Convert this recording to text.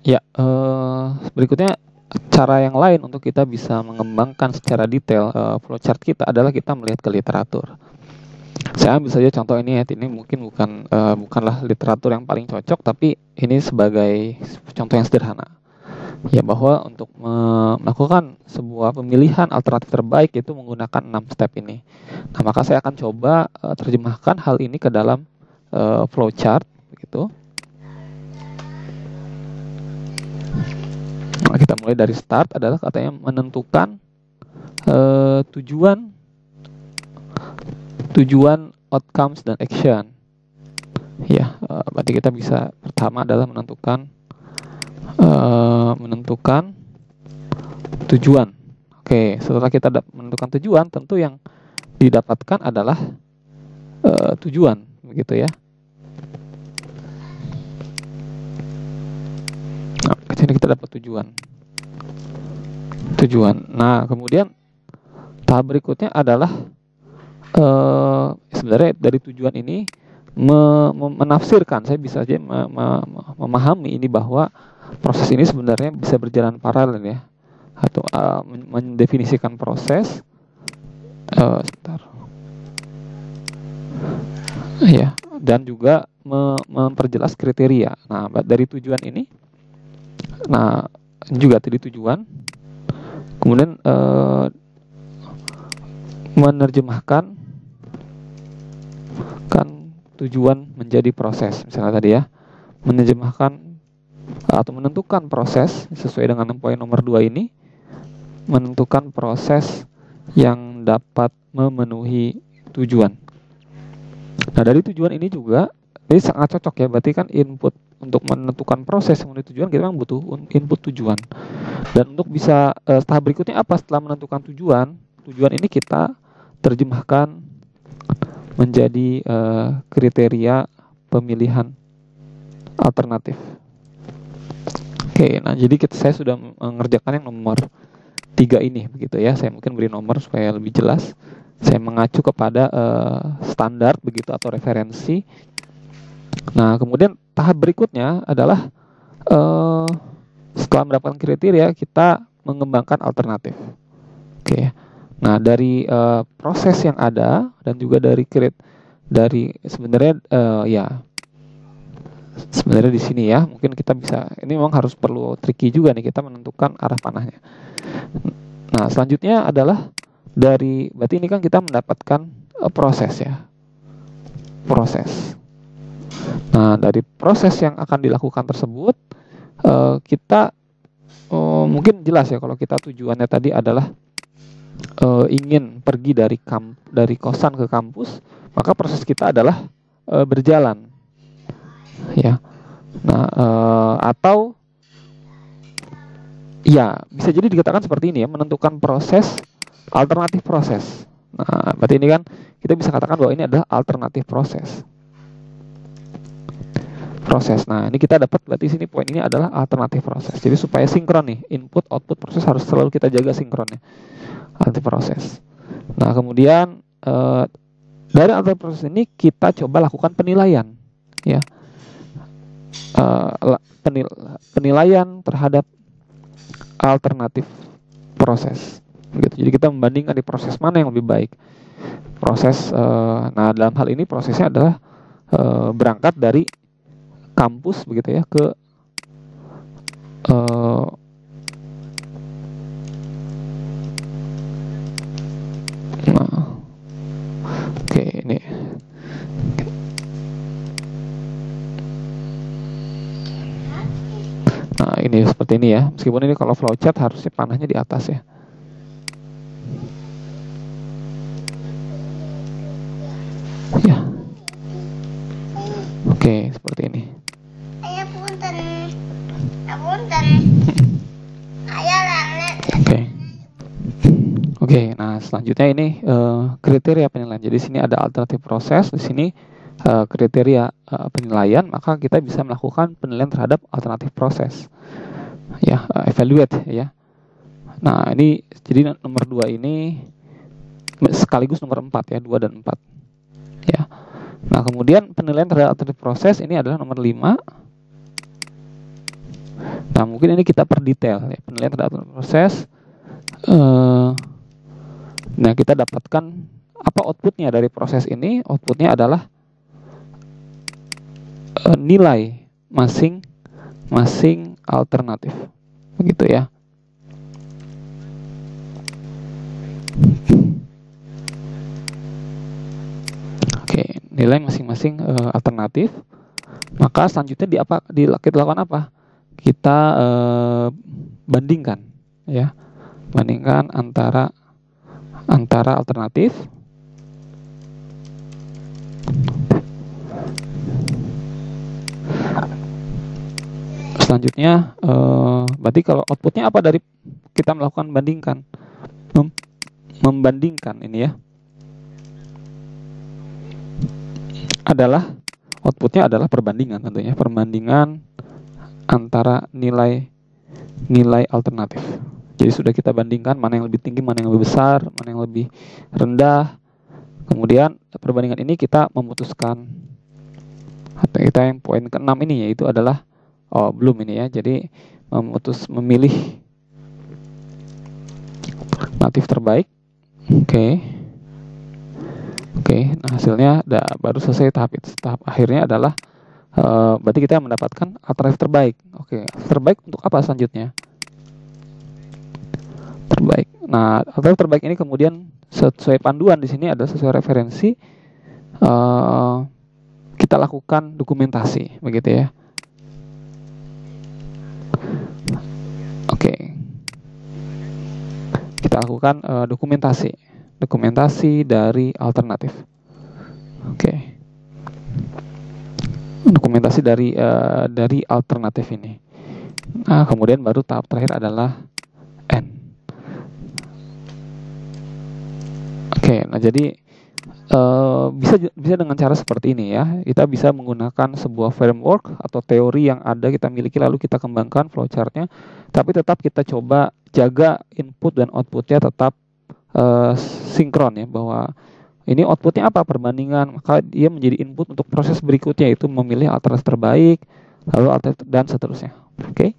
Ya, berikutnya cara yang lain untuk kita bisa mengembangkan secara detail flowchart kita adalah kita melihat ke literatur. Saya ambil saja contoh ini ya, ini mungkin bukanlah literatur yang paling cocok, tapi ini sebagai contoh yang sederhana. Ya, bahwa untuk melakukan sebuah pemilihan alternatif terbaik itu menggunakan 6 step ini. Nah, maka saya akan coba terjemahkan hal ini ke dalam flowchart begitu. Nah, kita mulai dari start adalah katanya menentukan tujuan, outcomes dan action. Ya, berarti kita bisa pertama adalah menentukan tujuan. Oke, setelah kita menentukan tujuan, tentu yang didapatkan adalah tujuan, begitu ya. Nah, kesini kita dapat tujuan. Nah, kemudian tahap berikutnya adalah sebenarnya dari tujuan ini menafsirkan. Saya bisa saja memahami ini bahwa proses ini sebenarnya bisa berjalan paralel ya, atau mendefinisikan proses sebentar ya, dan juga memperjelas kriteria. Nah, dari tujuan ini, nah juga tadi tujuan, kemudian menerjemahkan tujuan menjadi proses, misalnya tadi ya, menerjemahkan atau menentukan proses sesuai dengan poin nomor 2 ini, menentukan proses yang dapat memenuhi tujuan. Nah, dari tujuan ini juga ini sangat cocok ya, berarti kan input untuk menentukan proses memenuhi tujuan kita memang butuh input tujuan. Dan untuk bisa tahap berikutnya apa setelah menentukan tujuan ini kita terjemahkan menjadi kriteria pemilihan alternatif. Oke, nah jadi saya sudah mengerjakan yang nomor 3 ini begitu ya. Saya mungkin beri nomor supaya lebih jelas. Saya mengacu kepada standar begitu atau referensi. Nah, kemudian tahap berikutnya adalah setelah mendapatkan kriteria kita mengembangkan alternatif. Oke. Nah, dari proses yang ada dan juga dari sebenarnya sebenarnya di sini ya, mungkin kita bisa, ini memang harus perlu tricky juga nih kita menentukan arah panahnya. Nah, selanjutnya adalah berarti ini kan kita mendapatkan proses ya. Proses. Nah, dari proses yang akan dilakukan tersebut kita mungkin jelas ya kalau kita tujuannya tadi adalah ingin pergi dari kosan ke kampus, maka proses kita adalah berjalan ya. Nah, atau ya bisa jadi dikatakan seperti ini ya, menentukan alternatif proses. Nah, berarti ini kan kita bisa katakan bahwa ini adalah alternatif proses. Nah, ini kita dapat berarti sini poin ini adalah alternatif proses. Jadi supaya sinkron nih, input output proses harus selalu kita jaga sinkronnya. Alternatif proses. Nah, kemudian dari alternatif proses ini kita coba lakukan penilaian ya. Penilaian terhadap alternatif proses gitu. Jadi kita membandingkan di proses mana yang lebih baik. Nah, dalam hal ini prosesnya adalah berangkat dari kampus begitu ya ke oke, ini nah ini seperti ini ya, meskipun ini kalau flowchart harusnya panahnya di atas ya. Ya, oke, seperti ini. Oke, nah selanjutnya ini kriteria penilaian. Jadi sini ada alternatif proses, di sini kriteria penilaian, maka kita bisa melakukan penilaian terhadap alternatif proses. Ya, evaluate ya. Nah, ini jadi nomor 2 ini sekaligus nomor 4 ya, 2 dan 4. Ya. Nah, kemudian penilaian terhadap alternatif proses ini adalah nomor 5. Nah, mungkin ini kita perdetail ya, penilaian terhadap proses. Nah, kita dapatkan apa outputnya dari proses ini. Outputnya adalah nilai masing-masing alternatif, begitu ya. Oke, nilai masing-masing alternatif. Maka selanjutnya kita lakukan apa? Kita bandingkan, ya, bandingkan antara alternatif. Selanjutnya, berarti kalau outputnya apa dari kita melakukan bandingkan, membandingkan ini ya, adalah outputnya adalah perbandingan tentunya, perbandingan antara nilai alternatif. Jadi sudah kita bandingkan mana yang lebih tinggi, mana yang lebih besar, mana yang lebih rendah. Kemudian perbandingan ini kita memutuskan apa kita yang poin ke-6 ini, yaitu adalah belum ini ya. Jadi memilih alternatif terbaik. Oke, nah hasilnya baru selesai tahap akhirnya adalah berarti kita mendapatkan alternatif terbaik. Oke, terbaik untuk apa selanjutnya? Terbaik. Nah, alternatif terbaik ini kemudian sesuai panduan di sini adalah sesuai referensi, kita lakukan dokumentasi, begitu ya. Oke, kita lakukan dokumentasi dari alternatif. Oke, dokumentasi dari alternatif ini. Nah, kemudian baru tahap terakhir adalah N. Oke, nah jadi bisa dengan cara seperti ini ya. Kita bisa menggunakan sebuah framework atau teori yang ada kita miliki, lalu kita kembangkan flowchartnya, tapi tetap kita coba jaga input dan outputnya tetap sinkron ya, bahwa ini outputnya apa, perbandingan, maka dia menjadi input untuk proses berikutnya, yaitu memilih alternatif terbaik, lalu alternatif dan seterusnya. Oke.